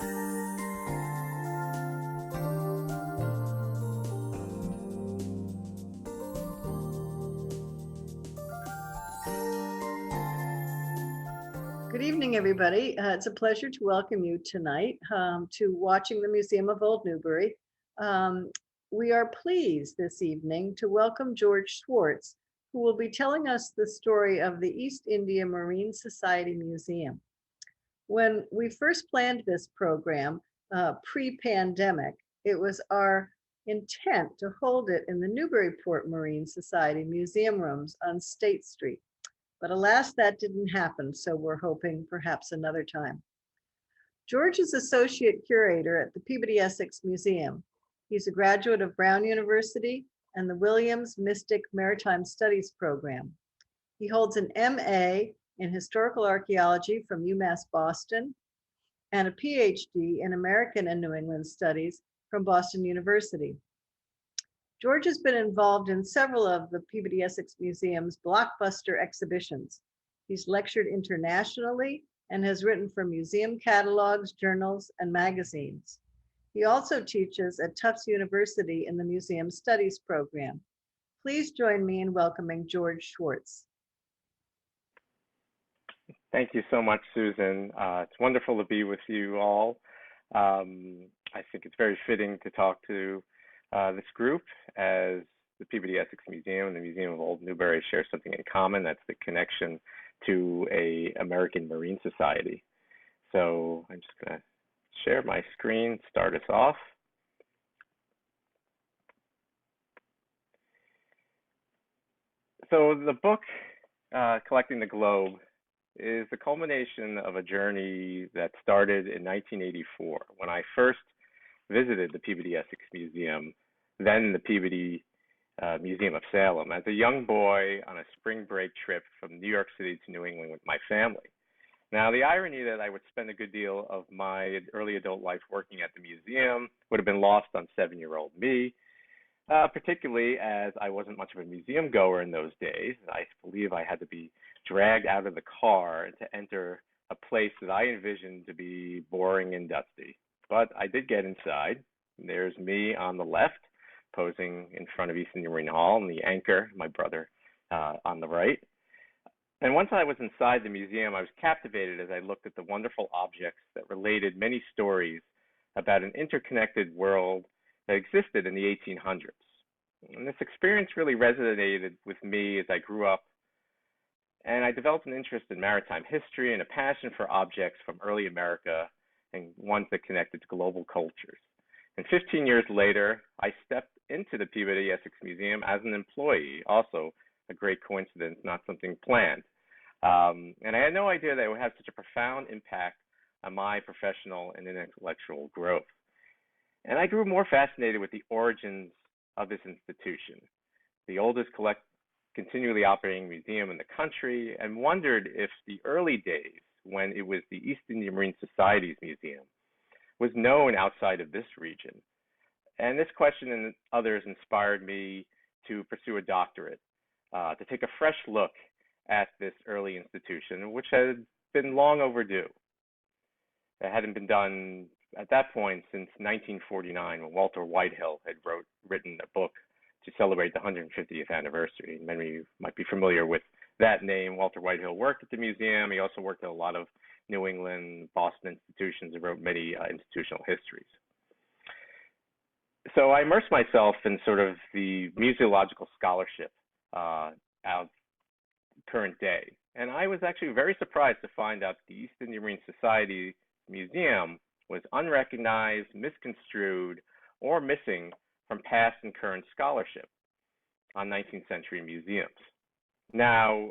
Good evening, everybody. It's a pleasure to welcome you tonight to Watching the Museum of Old Newbury. We are pleased this evening to welcome George Schwartz, who will be telling us the story of the East India Marine Society Museum. When we first planned this program pre-pandemic, it was our intent to hold it in the Newburyport Marine Society Museum rooms on State Street. But alas, that didn't happen, so we're hoping perhaps another time. George is Associate Curator at the Peabody Essex Museum. He's a graduate of Brown University and the Williams Mystic Maritime Studies program. He holds an MA in Historical Archaeology from UMass Boston and a PhD in American and New England Studies from Boston University. George has been involved in several of the Peabody Essex Museum's blockbuster exhibitions. He's lectured internationally and has written for museum catalogs, journals, and magazines. He also teaches at Tufts University in the Museum Studies program. Please join me in welcoming George Schwartz. Thank you so much, Susan. It's wonderful to be with you all. I think it's very fitting to talk to this group, as the Peabody Essex Museum and the Museum of Old Newbury share something in common. That's the connection to an American Marine Society. So I'm just going to share my screen, start us off. So the book, Collecting the Globe, is the culmination of a journey that started in 1984 when I first visited the Peabody Essex Museum, then the Peabody Museum of Salem, as a young boy on a spring break trip from New York City to New England with my family. Now, the irony that I would spend a good deal of my early adult life working at the museum would have been lost on 7-year-old me, particularly as I wasn't much of a museum goer in those days. I believe I had to be dragged out of the car to enter a place that I envisioned to be boring and dusty. But I did get inside. There's me on the left, posing in front of East India Marine Hall, and the anchor, my brother, on the right. And once I was inside the museum, I was captivated as I looked at the wonderful objects that related many stories about an interconnected world that existed in the 1800s. And this experience really resonated with me as I grew up, and I developed an interest in maritime history and a passion for objects from early America and ones that connected to global cultures. And 15 years later, I stepped into the Peabody Essex Museum as an employee, also a great coincidence, not something planned. And I had no idea that it would have such a profound impact on my professional and intellectual growth. And I grew more fascinated with the origins of this institution, the oldest continually operating museum in the country, and wondered if the early days, when it was the East India Marine Society's museum, was known outside of this region. And this question and others inspired me to pursue a doctorate, to take a fresh look at this early institution, which had been long overdue. It hadn't been done at that point since 1949, when Walter Whitehill had written a book to celebrate the 150th anniversary. Many of you might be familiar with that name. Walter Whitehill worked at the museum. He also worked at a lot of New England, Boston institutions, and wrote many institutional histories. So I immersed myself in sort of the museological scholarship of current day. And I was actually very surprised to find out the East India Marine Society Museum was unrecognized, misconstrued, or missing from past and current scholarship on 19th century museums. Now,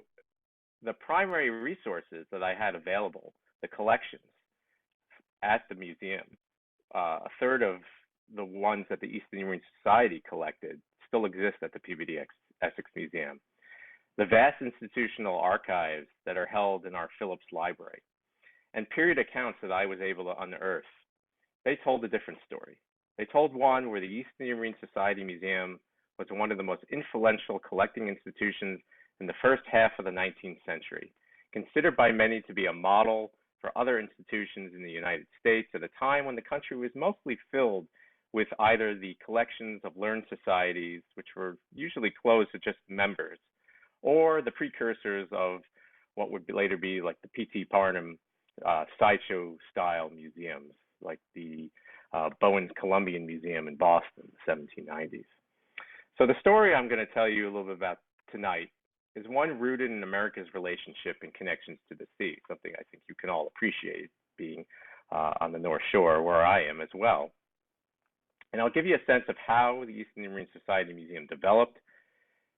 the primary resources that I had available, the collections at the museum, a third of the ones that the East India Marine Society collected still exist at the Peabody Essex Museum. The vast institutional archives that are held in our Phillips Library, and period accounts that I was able to unearth, they told a different story. They told one where the East India Marine Society Museum was one of the most influential collecting institutions in the first half of the 19th century, considered by many to be a model for other institutions in the United States at a time when the country was mostly filled with either the collections of learned societies, which were usually closed to just members, or the precursors of what would later be like the P.T. Barnum sideshow style museums, like the Bowen's Columbian Museum in Boston, the 1790s. So the story I'm going to tell you a little bit about tonight is one rooted in America's relationship and connections to the sea, something I think you can all appreciate being on the North Shore where I am as well. And I'll give you a sense of how the East Indian Marine Society Museum developed,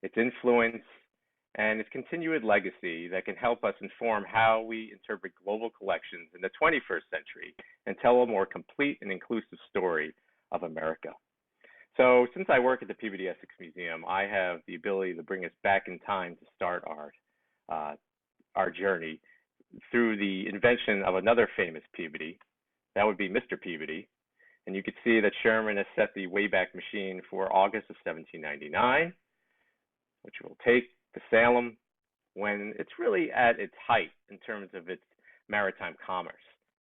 its influence, and its continued legacy that can help us inform how we interpret global collections in the 21st century and tell a more complete and inclusive story of America. So since I work at the Peabody Essex Museum, I have the ability to bring us back in time to start our journey through the invention of another famous Peabody. That would be Mr. Peabody. And you can see that Sherman has set the Wayback Machine for August of 1799, which will take to Salem when it's really at its height in terms of its maritime commerce.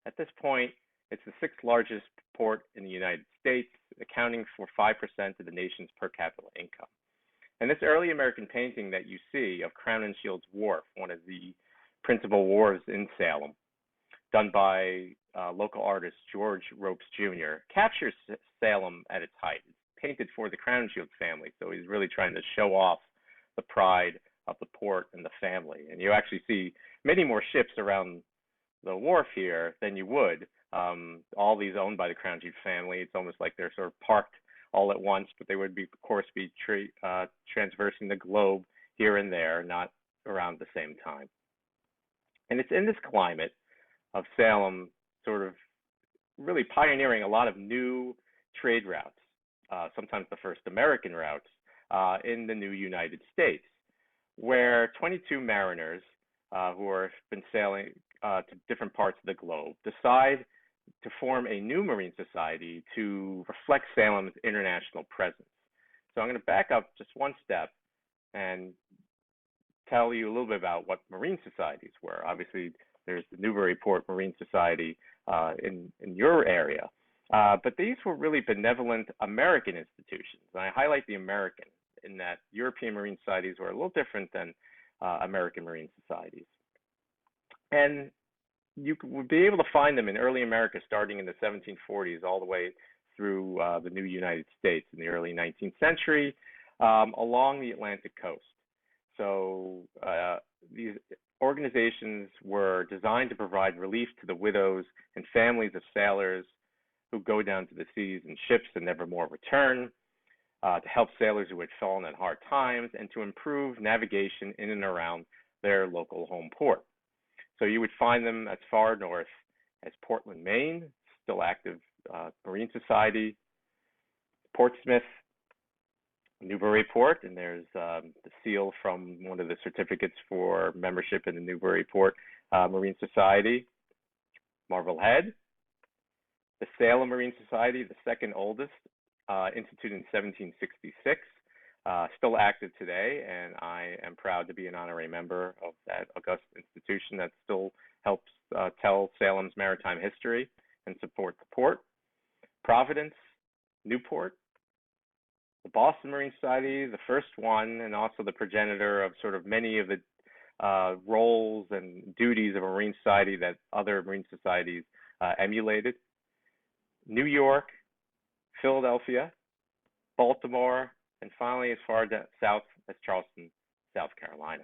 At this point, it's the sixth largest port in the United States, accounting for 5% of the nation's per capita income. And this early American painting that you see of Crown and Shield's Wharf, one of the principal wharves in Salem, done by local artist George Ropes Jr., captures Salem at its height. It's painted for the Crown and Shield family, so he's really trying to show off the pride of the port and the family. And you actually see many more ships around the wharf here than you would. All these owned by the Crown and Shield family. It's almost like they're sort of parked all at once, but they would be, of course, be transversing the globe here and there, not around the same time. And it's in this climate of Salem sort of really pioneering a lot of new trade routes, sometimes the first American routes in the new United States, where 22 mariners who have been sailing to different parts of the globe decide to form a new marine society to reflect Salem's international presence. So I'm going to back up just one step and tell you a little bit about what marine societies were. Obviously, there's the Newburyport Marine Society in your area, but these were really benevolent American institutions. And I highlight the American in that European marine societies were a little different than American marine societies. And you would be able to find them in early America starting in the 1740s all the way through the new United States in the early 19th century along the Atlantic coast. So these organizations were designed to provide relief to the widows and families of sailors who go down to the seas in ships and never more return, to help sailors who had fallen at hard times, and to improve navigation in and around their local home port. So you would find them as far north as Portland, Maine, still active Marine Society, Portsmouth, Newburyport, and there's the seal from one of the certificates for membership in the Newburyport Marine Society, Marblehead, the Salem Marine Society, the second oldest, instituted in 1766, still active today, and I am proud to be an honorary member of that august institution that still helps tell Salem's maritime history and support the port. Providence, Newport, the Boston Marine Society, the first one, and also the progenitor of sort of many of the roles and duties of a marine society that other marine societies emulated. New York, Philadelphia, Baltimore, and finally as far south as Charleston, South Carolina.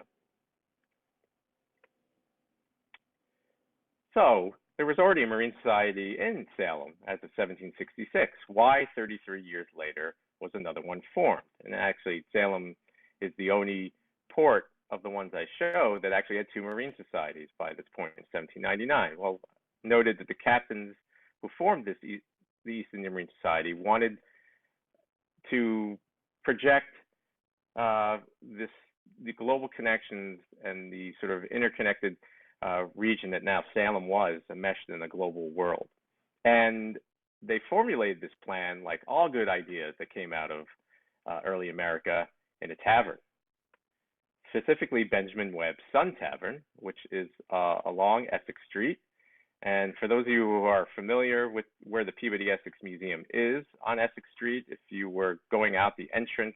So there was already a Marine Society in Salem as of 1766. Why 33 years later was another one formed? And actually Salem is the only port of the ones I show that actually had two Marine Societies by this point in 1799. Well, noted that the captains who formed the East Indian Marine Society wanted to project the global connections and the sort of interconnected region that now Salem was, enmeshed in a global world. And they formulated this plan, like all good ideas that came out of early America, in a tavern. Specifically, Benjamin Webb's Sun Tavern, which is along Essex Street And for those of you who are familiar with where the Peabody Essex Museum is on Essex Street, if you were going out the entrance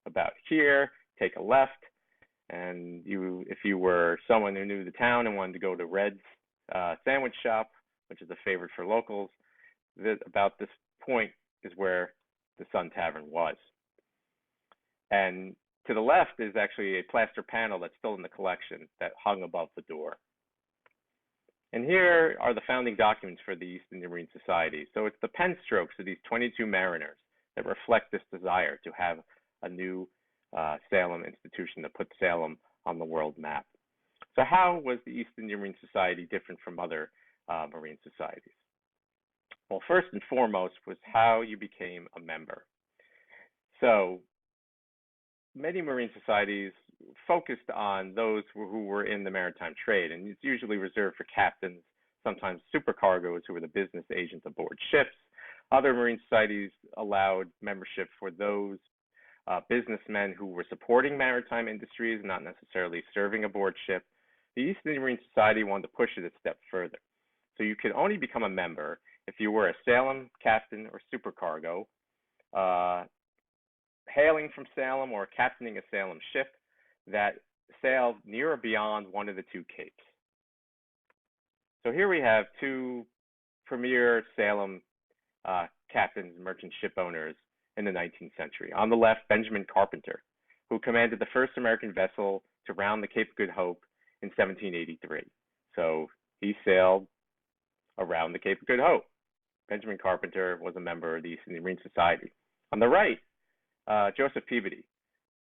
about here, take a left, and if you were someone who knew the town and wanted to go to Red's Sandwich Shop, which is a favorite for locals, about this point is where the Sun Tavern was. And to the left is actually a plaster panel that's still in the collection that hung above the door. And here are the founding documents for the East India Marine Society. So it's the pen strokes of these 22 mariners that reflect this desire to have a new Salem institution that puts Salem on the world map. So how was the East India Marine Society different from other marine societies? Well, first and foremost was how you became a member. So many marine societies focused on those who were in the maritime trade, and it's usually reserved for captains, sometimes supercargoes who were the business agents aboard ships. Other marine societies allowed membership for those businessmen who were supporting maritime industries, not necessarily serving aboard ship. The East India Marine Society wanted to push it a step further. So you could only become a member if you were a Salem captain or supercargo, hailing from Salem or captaining a Salem ship that sailed near or beyond one of the two capes. So here we have two premier Salem captains, merchant ship owners in the 19th century. On the left, Benjamin Carpenter, who commanded the first American vessel to round the Cape of Good Hope in 1783. So he sailed around the Cape of Good Hope. Benjamin Carpenter was a member of the East India Marine Society. On the right, Joseph Peabody,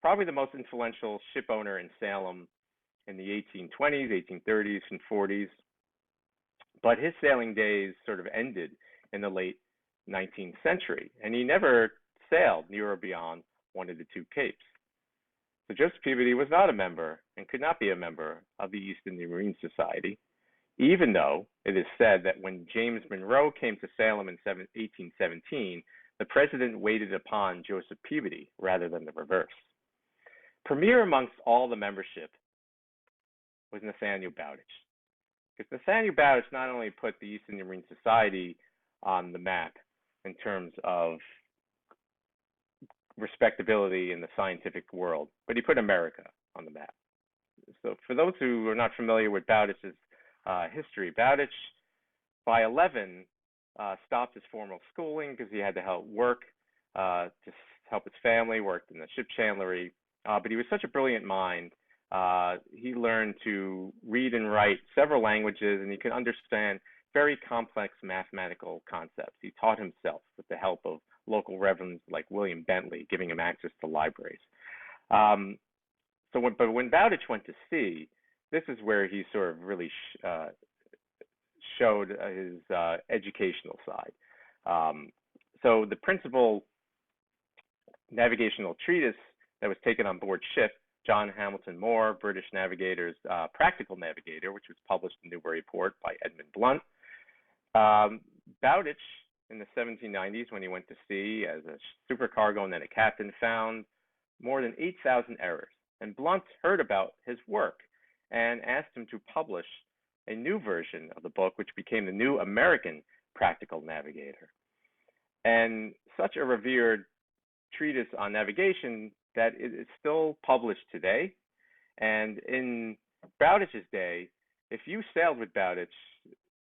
probably the most influential ship owner in Salem in the 1820s, 1830s, and 40s. But his sailing days sort of ended in the late 19th century, and he never sailed near or beyond one of the two capes. So Joseph Peabody was not a member and could not be a member of the East India Marine Society, even though it is said that when James Monroe came to Salem in 1817, the president waited upon Joseph Peabody rather than the reverse. Premier amongst all the membership was Nathaniel Bowditch, because Nathaniel Bowditch not only put the East India Marine Society on the map in terms of respectability in the scientific world, but he put America on the map. So for those who are not familiar with Bowditch's history, Bowditch, by 11, stopped his formal schooling because he had to help work to help his family, worked in the ship chandlery. But he was such a brilliant mind. He learned to read and write several languages, and he could understand very complex mathematical concepts. He taught himself with the help of local reverends like William Bentley, giving him access to libraries. But when Bowditch went to sea, this is where he sort of really showed his educational side. So the principal navigational treatise that was taken on board ship, John Hamilton Moore, British navigator's Practical Navigator, which was published in Newburyport by Edmund Blunt. Bowditch, in the 1790s, when he went to sea as a supercargo and then a captain, found more than 8,000 errors. And Blunt heard about his work and asked him to publish a new version of the book, which became the New American Practical Navigator. And such a revered treatise on navigation that it is still published today. And in Bowditch's day, if you sailed with Bowditch,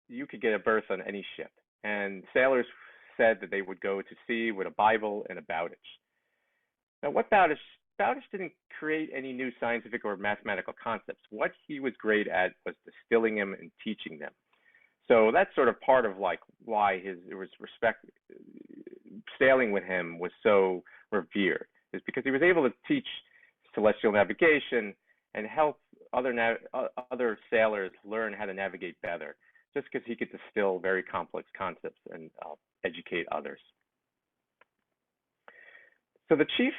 you could get a berth on any ship. And sailors said that they would go to sea with a Bible and a Bowditch. Now, Bowditch didn't create any new scientific or mathematical concepts. What he was great at was distilling them and teaching them. So that's sort of part of like why sailing with him was so revered, is because he was able to teach celestial navigation and help other sailors learn how to navigate better, just because he could distill very complex concepts and educate others. So the chief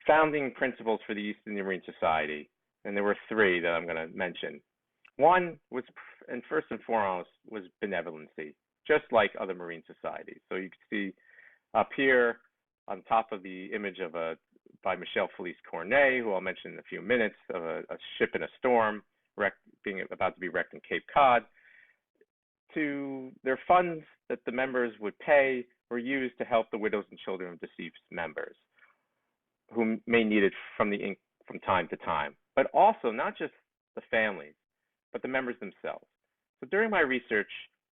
founding principles for the East India Marine Society, and there were three that I'm going to mention. One was, and first and foremost, was benevolency, just like other marine societies. So you can see up here on top of the image by Michel Felice Cornet, who I'll mention in a few minutes, of a ship in a storm, being about to be wrecked in Cape Cod. their funds that the members would pay were used to help the widows and children of deceased members who may need it from time to time, but also not just the families, but the members themselves. So during my research,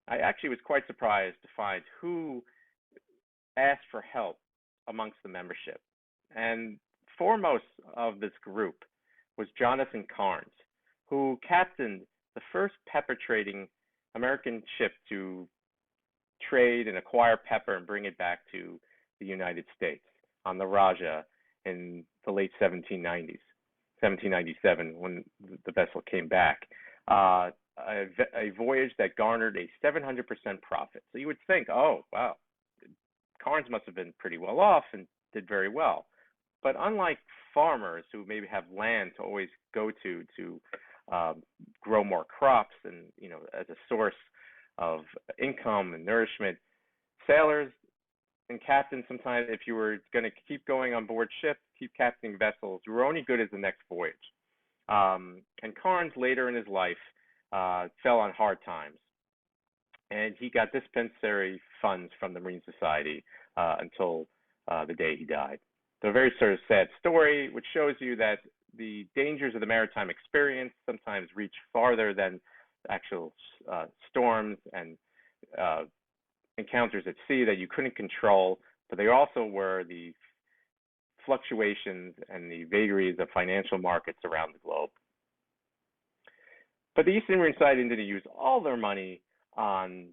I actually was quite surprised to find who asked for help amongst the membership. And foremost of this group was Jonathan Carnes, who captained the first pepper trading American ship to trade and acquire pepper and bring it back to the United States on the Raja in the late 1790s, 1797, when the vessel came back. A voyage that garnered a 700% profit. So you would think, oh, wow, Carnes must have been pretty well off and did very well. But unlike farmers who maybe have land to always go to grow more crops and, as a source of income and nourishment, sailors and captains, sometimes if you were going to keep going on board ships, keep captaining vessels, you were only good as the next voyage. And Carnes later in his life fell on hard times, and he got dispensary funds from the Marine Society until the day he died. So a very sort of sad story, which shows you that the dangers of the maritime experience sometimes reach farther than actual storms and encounters at sea that you couldn't control, but they also were the fluctuations and the vagaries of financial markets around the globe. But the East India Marine Society didn't use all their money on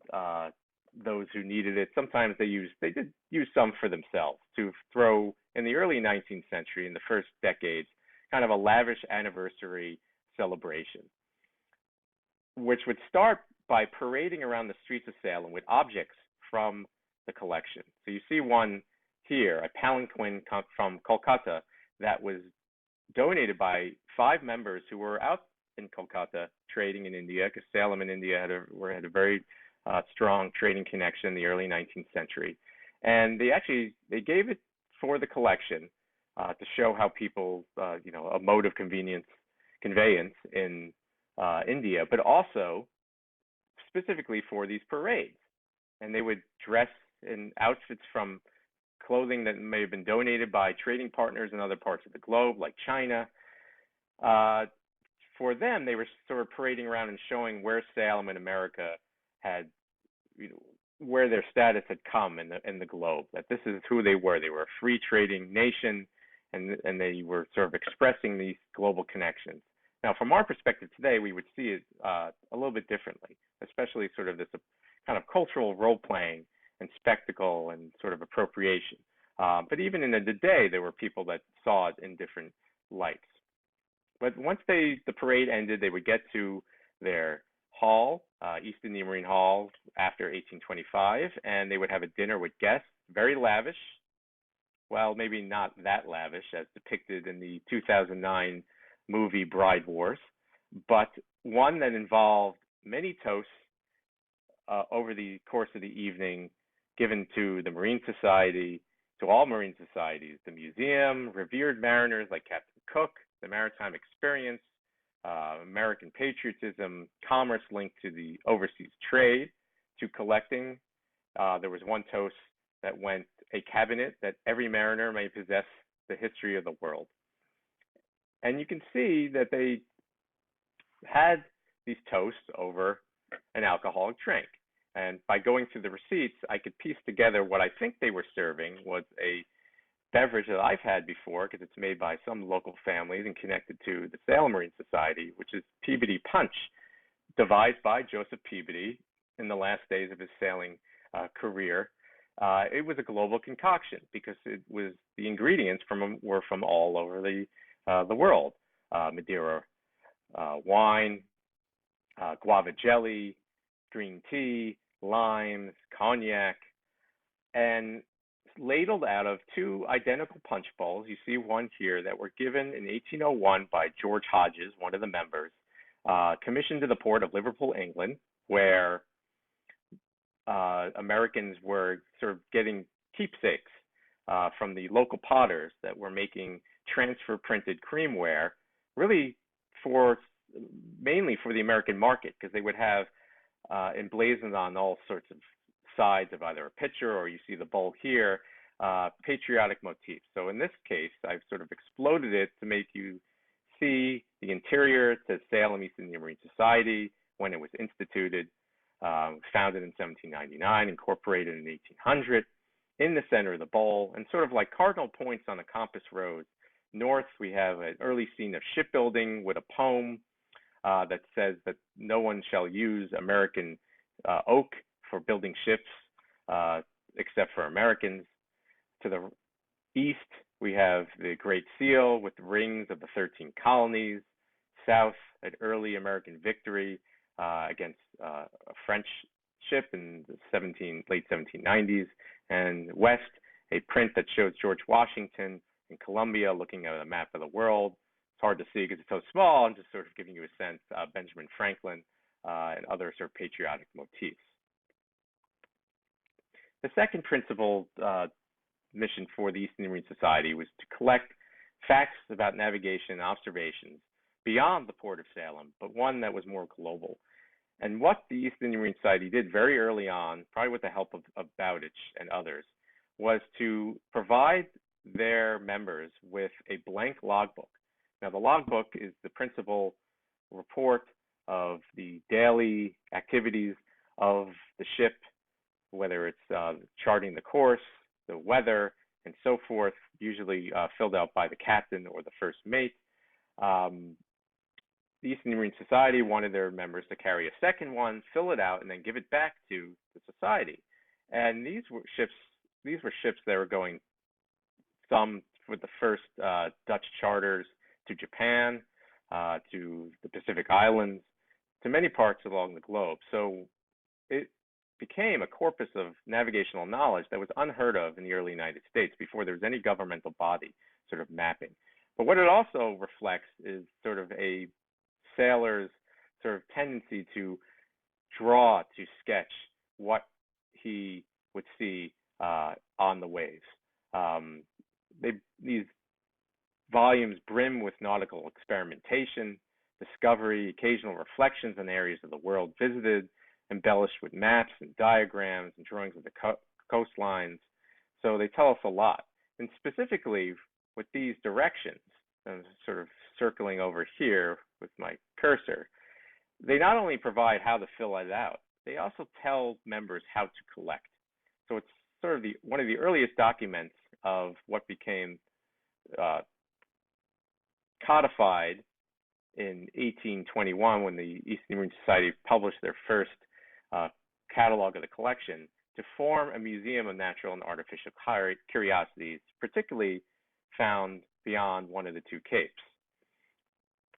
those who needed it. Sometimes they did use some for themselves to throw, in the early 19th century, in the first decades, kind of a lavish anniversary celebration, which would start by parading around the streets of Salem with objects from the collection. So you see one here, a palanquin from Kolkata that was donated by 5 members who were out in Kolkata trading in India, because Salem and India had a very strong trading connection in the early 19th century. And they gave it for the collection to show how people, a mode of conveyance in India, but also specifically for these parades. And they would dress in outfits from clothing that may have been donated by trading partners in other parts of the globe, like China. For them, they were sort of parading around and showing where Salem and America had, where their status had come in the globe, that this is who they were. They were a free trading nation, and they were sort of expressing these global connections. Now, from our perspective today, we would see it a little bit differently, especially sort of this kind of cultural role-playing and spectacle and sort of appropriation. But even in the day, there were people that saw it in different lights. But once the parade ended, they would get to their hall, East India Marine Hall, after 1825, and they would have a dinner with guests, very lavish. Well, maybe not that lavish as depicted in the 2009 movie Bride Wars, but one that involved many toasts over the course of the evening, given to the Marine Society, to all Marine Societies, the museum, revered mariners like Captain Cook, the maritime experience, American patriotism, commerce linked to the overseas trade, to collecting. There was one toast that went, a cabinet that every mariner may possess the history of the world. And you can see that they had these toasts over an alcoholic drink. And by going through the receipts, I could piece together what I think they were serving was a beverage that I've had before, because it's made by some local families and connected to the Salem Marine Society, which is Peabody Punch, devised by Joseph Peabody in the last days of his sailing career. It was a global concoction because it was the ingredients were from all over the world. Madeira wine, guava jelly, green tea, limes, cognac, and ladled out of 2 identical punch bowls. You see one here that were given in 1801 by George Hodges, one of the members, commissioned to the port of Liverpool, England, where Americans were sort of getting keepsakes from the local potters that were making transfer printed creamware, really mainly for the American market, because they would have emblazoned on all sorts of sides of either a picture or you see the bowl here, patriotic motifs. So in this case, I've sort of exploded it to make you see the interior. It says Salem East India Marine Society when it was instituted, founded in 1799, incorporated in 1800. In the center of the bowl, and sort of like cardinal points on a compass rose. North, we have an early scene of shipbuilding with a poem that says that no one shall use American oak for building ships except for Americans. To the east, we have the Great Seal with the rings of the 13 colonies. South, an early American victory against a French ship in the late 1790s. And west, a print that shows George Washington in Columbia looking at a map of the world. It's hard to see because it's so small. I'm just sort of giving you a sense. Benjamin Franklin and other sort of patriotic motifs. The second principal mission for the East India Marine Society was to collect facts about navigation and observations beyond the port of Salem, but one that was more global. And what the East India Marine Society did very early on, probably with the help of Bowditch and others, was to provide their members with a blank logbook. Now, the logbook is the principal report of the daily activities of the ship, whether it's charting the course, the weather, and so forth, usually filled out by the captain or the first mate. The East India Marine Society wanted their members to carry a second one, fill it out, and then give it back to the society. And these were ships that were going, some for the first Dutch charters to Japan, to the Pacific Islands, to many parts along the globe. So it became a corpus of navigational knowledge that was unheard of in the early United States before there was any governmental body sort of mapping. But what it also reflects is sort of a sailor's sort of tendency to draw, to sketch what he would see on the waves. These volumes brim with nautical experimentation, discovery, occasional reflections on areas of the world visited, embellished with maps and diagrams and drawings of the coastlines. So they tell us a lot. And specifically with these directions, I'm sort of circling over here with my cursor, they not only provide how to fill it out, they also tell members how to collect. So it's sort of one of the earliest documents of what became codified in 1821 when the East India Marine Society published their first catalog of the collection to form a museum of natural and artificial curiosities, particularly found beyond one of the two capes.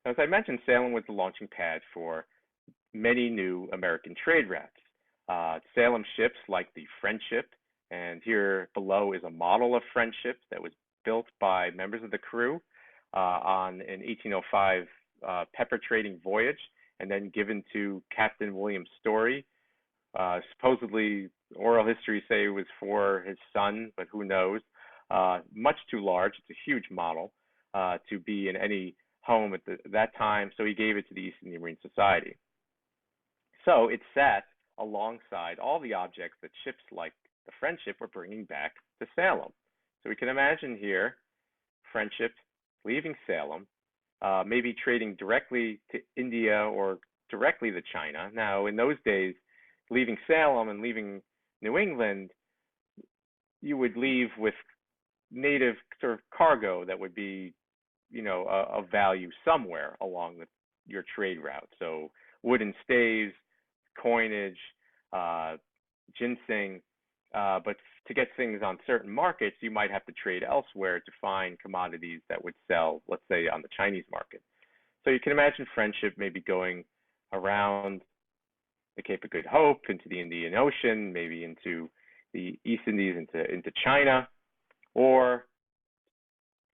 As I mentioned, Salem was the launching pad for many new American trade routes. Salem ships like the Friendship, and here below is a model of Friendship that was built by members of the crew on an 1805 pepper trading voyage and then given to Captain William Story. Supposedly, oral history say it was for his son, but who knows? Much too large. It's a huge model to be in any home at that time, so he gave it to the East India Marine Society. So it sat alongside all the objects that ships like the Friendship were bringing back to Salem. So we can imagine here, Friendship leaving Salem, maybe trading directly to India or directly to China. Now, in those days, leaving Salem and leaving New England, you would leave with native sort of cargo that would be, of value somewhere along your trade route. So wooden staves, coinage, ginseng, but to get things on certain markets, you might have to trade elsewhere to find commodities that would sell, let's say, on the Chinese market. So you can imagine Friendship maybe going around the Cape of Good Hope, into the Indian Ocean, maybe into the East Indies, into China, or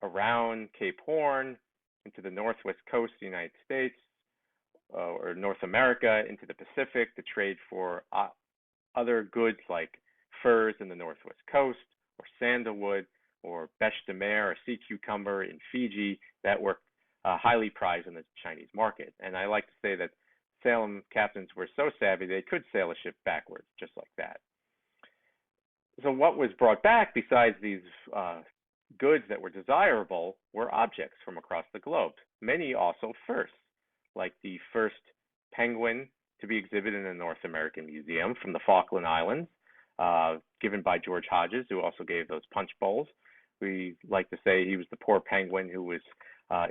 around Cape Horn, into the northwest coast of the United States, or North America, into the Pacific to trade for other goods like furs in the northwest coast, or sandalwood, or bêche de mer, or sea cucumber in Fiji that were highly prized in the Chinese market. And I like to say that Salem captains were so savvy they could sail a ship backwards, just like that. So what was brought back besides these goods that were desirable were objects from across the globe, many also firsts, like the first penguin to be exhibited in the North American Museum from the Falkland Islands, given by George Hodges, who also gave those punch bowls. We like to say he was the poor penguin who was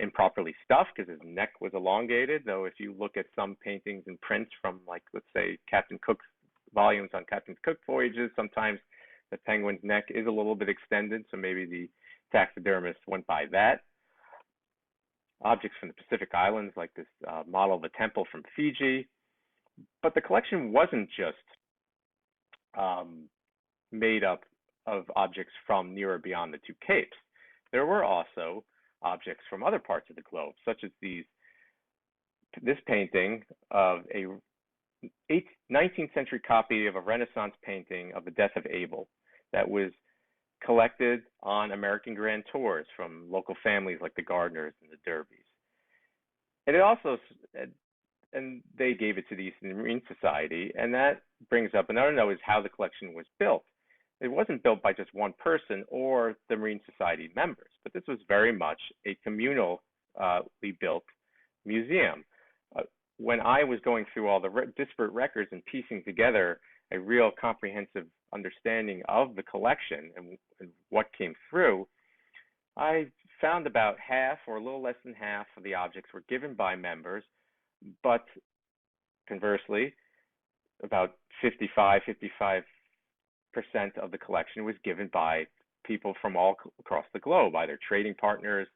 improperly stuffed because his neck was elongated, though if you look at some paintings and prints from, like, let's say, Captain Cook's volumes on Captain Cook voyages, sometimes the penguin's neck is a little bit extended, so maybe the taxidermist went by that. Objects from the Pacific Islands, like this model of a temple from Fiji. But the collection wasn't just made up of objects from near or beyond the two capes. There were also objects from other parts of the globe, such as this painting of a 19th century copy of a Renaissance painting of the Death of Abel that was collected on American grand tours from local families like the Gardners and the Derbys. And it also, and they gave it to the Eastern Marine Society, and that brings up another note, is how the collection was built. It wasn't built by just one person or the Marine Society members, but this was very much a communally built museum. When I was going through all the disparate records and piecing together a real comprehensive understanding of the collection and what came through, I found about half or a little less than half of the objects were given by members, but conversely, about 55% of the collection was given by people from all across the globe, either trading partners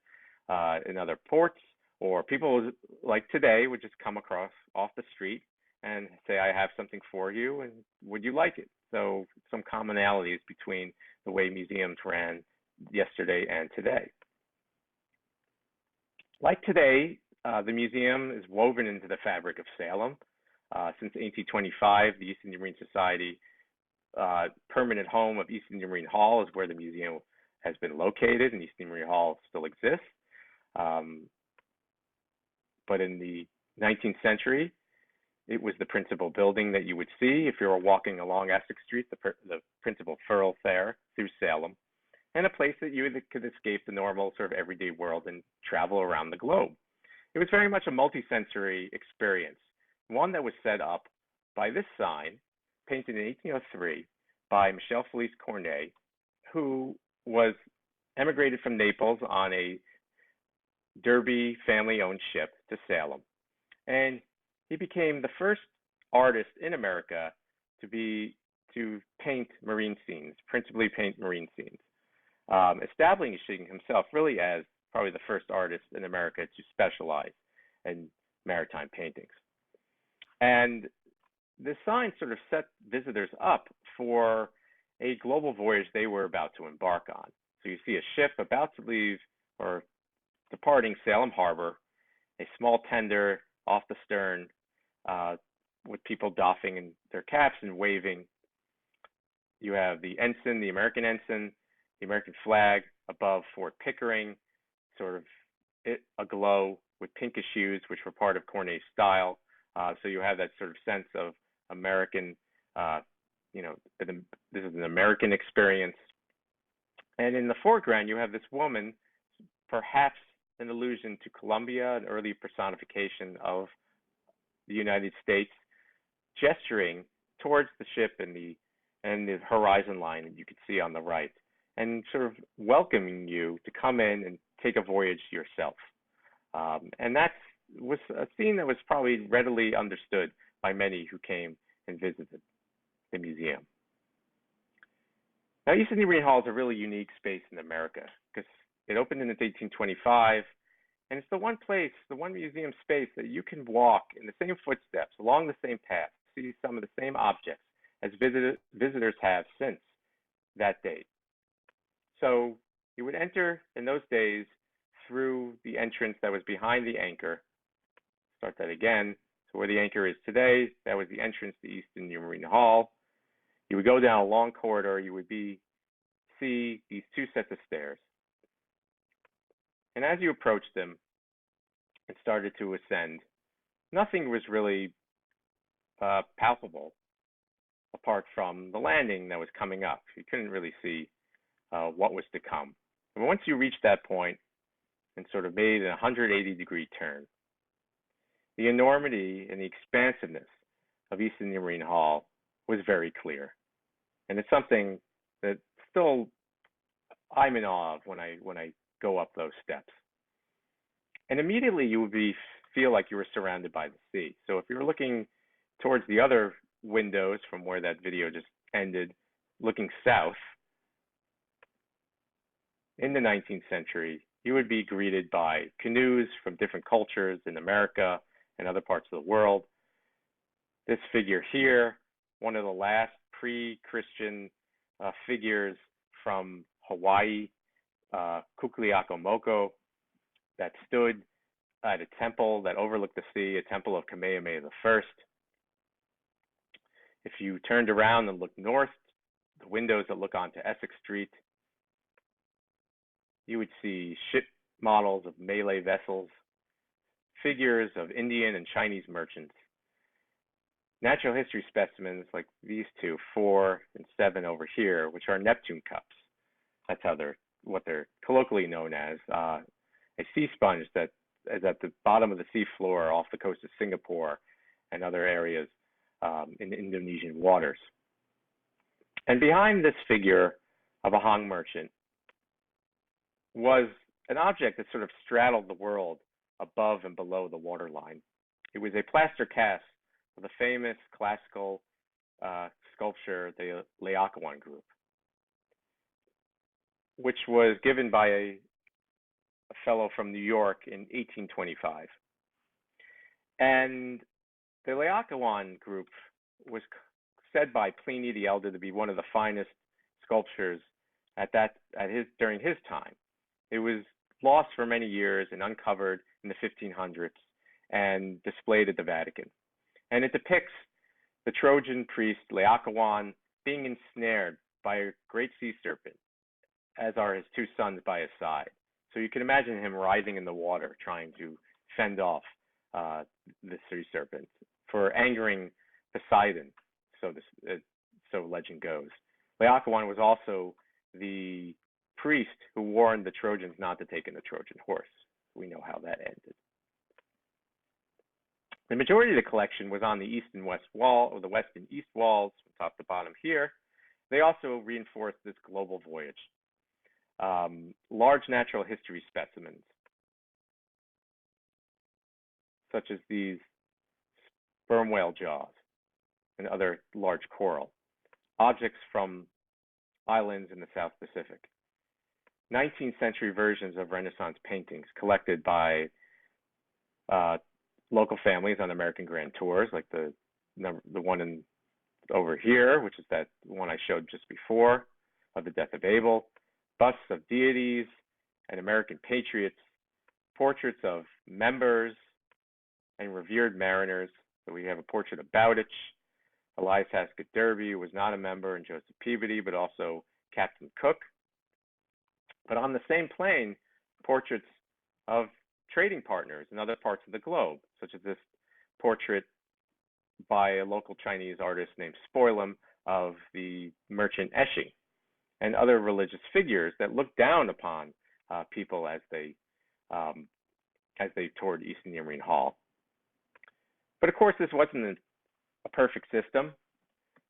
in other ports, or people like today would just come across off the street and say, I have something for you, and would you like it? So some commonalities between the way museums ran yesterday and today. Like today, the museum is woven into the fabric of Salem. Since 1825, the East Indian Marine Society permanent home of East Indian Marine Hall is where the museum has been located, and East Indian Marine Hall still exists. But in the 19th century, it was the principal building that you would see if you were walking along Essex Street, the principal thoroughfare through Salem, and a place that you could escape the normal sort of everyday world and travel around the globe. It was very much a multi-sensory experience, one that was set up by this sign, painted in 1803 by Michel Felice Cornet, who was emigrated from Naples on a Derby family-owned ship to Salem. And he became the first artist in America to paint marine scenes, principally paint marine scenes, establishing himself really as probably the first artist in America to specialize in maritime paintings. And this sign sort of set visitors up for a global voyage they were about to embark on. So you see a ship about to leave or departing Salem Harbor, a small tender off the stern with people doffing their caps and waving. You have the ensign, the American ensign, the American flag above Fort Pickering, sort of aglow with pinkish hues, which were part of Cornet's style. So you have that sort of sense of American, this is an American experience. And in the foreground, you have this woman, perhaps an allusion to Columbia, an early personification of the United States, gesturing towards the ship and the horizon line that you could see on the right, and sort of welcoming you to come in and take a voyage yourself. And that was a scene that was probably readily understood by many who came and visited the museum. Now, East Indian Marine Hall is a really unique space in America because it opened in 1825, and it's the one place, the one museum space that you can walk in the same footsteps, along the same path, see some of the same objects as visitors have since that date. So you would enter in those days through the entrance that was behind the anchor. Start that again. So where the anchor is today, that was the entrance to East Indian Marine Hall. You would go down a long corridor. You would see these two sets of stairs. And as you approached them and started to ascend, nothing was really palpable apart from the landing that was coming up. You couldn't really see what was to come. And once you reached that point and sort of made a 180-degree turn, the enormity and the expansiveness of East India Marine Hall was very clear. And it's something that still I'm in awe of when I go up those steps. And immediately you would feel like you were surrounded by the sea. So if you were looking towards the other windows from where that video just ended, looking south, in the 19th century, you would be greeted by canoes from different cultures in America and other parts of the world. This figure here, one of the last pre-Christian figures from Hawaii, Kukuliakomoko, that stood at a temple that overlooked the sea, a temple of Kamehameha I. If you turned around and looked north, the windows that look onto Essex Street, you would see ship models of Malay vessels, figures of Indian and Chinese merchants, natural history specimens like these two, 4 and 7 over here, which are Neptune cups. That's how what they're colloquially known as. A sea sponge that is at the bottom of the seafloor off the coast of Singapore and other areas in Indonesian waters. And behind this figure of a Hong merchant was an object that sort of straddled the world above and below the waterline. It was a plaster cast of the famous classical sculpture, the Layakawan Group, which was given by a fellow from New York in 1825. And the Layakawan Group was said by Pliny the Elder to be one of the finest sculptures during his time. It was lost for many years and uncovered in the 1500s and displayed at the Vatican. And it depicts the Trojan priest Layakawan being ensnared by a great sea serpent, as are his 2 sons by his side. So you can imagine him writhing in the water trying to fend off the sea serpent for angering Poseidon, so legend goes. Layakawan was also the priest who warned the Trojans not to take in the Trojan horse. We know how that ended. The majority of the collection was on the east and west wall, or the west and east walls, from top to bottom here. They also reinforced this global voyage. Large natural history specimens, such as these sperm whale jaws and other large coral, objects from islands in the South Pacific, 19th century versions of Renaissance paintings collected by local families on American Grand Tours, like the one over here, which is that one I showed just before, of the death of Abel, busts of deities and American patriots, portraits of members and revered mariners. So we have a portrait of Bowditch, Elias Haskett Derby, who was not a member, and Joseph Peabody, but also Captain Cook. But on the same plane, portraits of trading partners in other parts of the globe, such as this portrait by a local Chinese artist named Spoilum of the merchant Eshi, and other religious figures that looked down upon people as they toured East India Marine Hall. But of course, this wasn't a perfect system.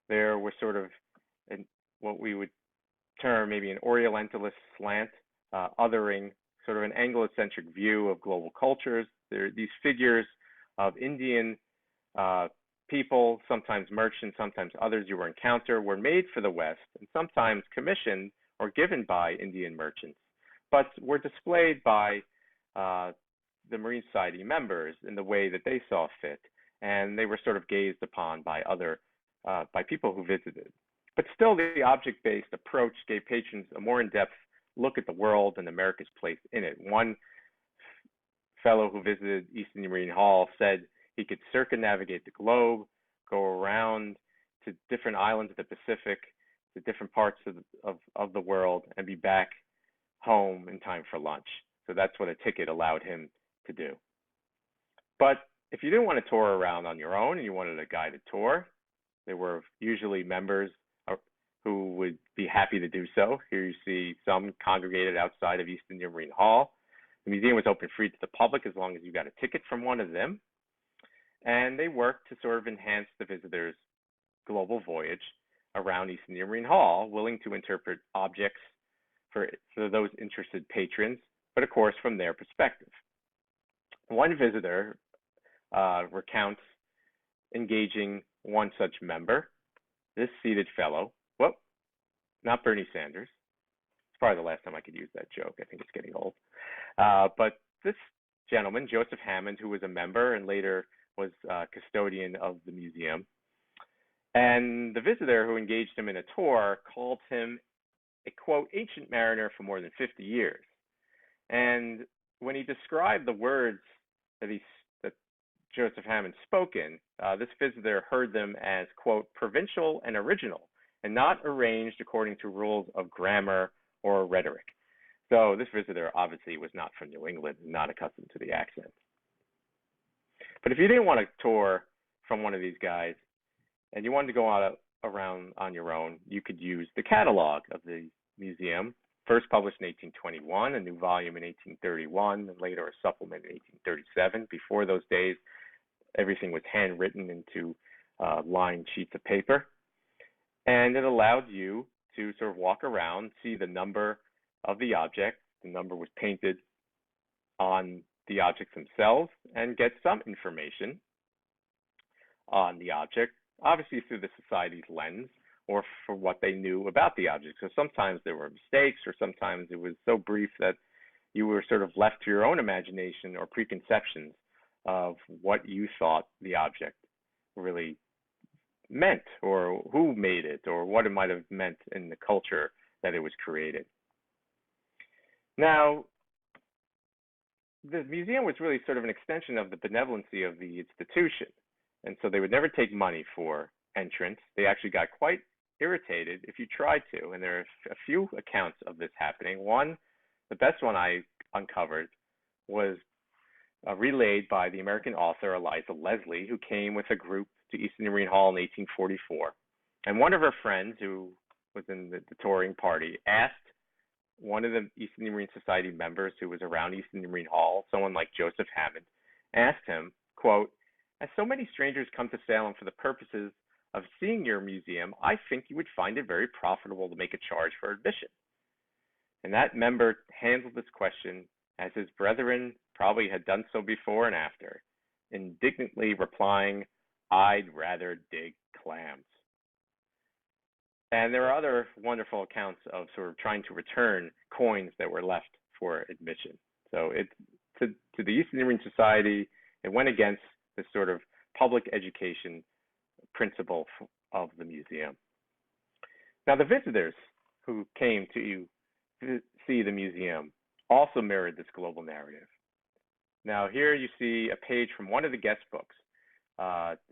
There was sort of what we would term maybe an Orientalist slant, othering, sort of an Anglo-centric view of global cultures. There are these figures of Indian people, sometimes merchants, sometimes others you will encounter, were made for the West and sometimes commissioned or given by Indian merchants, but were displayed by the Marine Society members in the way that they saw fit, and they were sort of gazed upon by by people who visited. But still, the object-based approach gave patrons a more in-depth look at the world and America's place in it. One fellow who visited East India Marine Hall said he could circumnavigate the globe, go around to different islands of the Pacific, to different parts of the world, and be back home in time for lunch. So that's what a ticket allowed him to do. But if you didn't want to tour around on your own and you wanted a guided tour, there were usually members who would be happy to do so. Here you see some congregated outside of East India Marine Hall. The museum was open free to the public as long as you got a ticket from one of them. And they worked to sort of enhance the visitors' global voyage around East India Marine Hall, willing to interpret objects for those interested patrons, but of course from their perspective. One visitor recounts engaging one such member, this seated fellow. Whoop, not Bernie Sanders. It's probably the last time I could use that joke. I think it's getting old. But this gentleman, Joseph Hammond, who was a member and later was custodian of the museum, and the visitor who engaged him in a tour called him a, quote, ancient mariner for more than 50 years. And when he described the words that Joseph Hammond spoke in, this visitor heard them as, quote, provincial and original, and not arranged according to rules of grammar or rhetoric. So this visitor obviously was not from New England, not accustomed to the accent. But if you didn't want to tour from one of these guys and you wanted to go out around on your own, you could use the catalog of the museum, first published in 1821, a new volume in 1831, and later a supplement in 1837. Before those days, everything was handwritten into lined sheets of paper. And it allowed you to sort of walk around, see the number of the object. The number was painted on the objects themselves, and get some information on the object, obviously through the society's lens or for what they knew about the object. So sometimes there were mistakes, or sometimes it was so brief that you were sort of left to your own imagination or preconceptions of what you thought the object really meant, or who made it, or what it might have meant in the culture that it was created. Now, the museum was really sort of an extension of the benevolency of the institution. And so they would never take money for entrance. They actually got quite irritated if you tried to. And there are a few accounts of this happening. One, the best one I uncovered, was relayed by the American author Eliza Leslie, who came with a group to East India Marine Hall in 1844. And one of her friends, who was in the touring party, asked one of the East India Marine Society members who was around East India Marine Hall, someone like Joseph Hammond, asked him, quote, as so many strangers come to Salem for the purposes of seeing your museum, I think you would find it very profitable to make a charge for admission. And that member handled this question as his brethren probably had done so before and after, indignantly replying, I'd rather dig clams. And there are other wonderful accounts of sort of trying to return coins that were left for admission. So to the East India Marine Society, it went against this sort of public education principle of the museum. Now, the visitors who came to see the museum also mirrored this global narrative. Now, here you see a page from one of the guest books.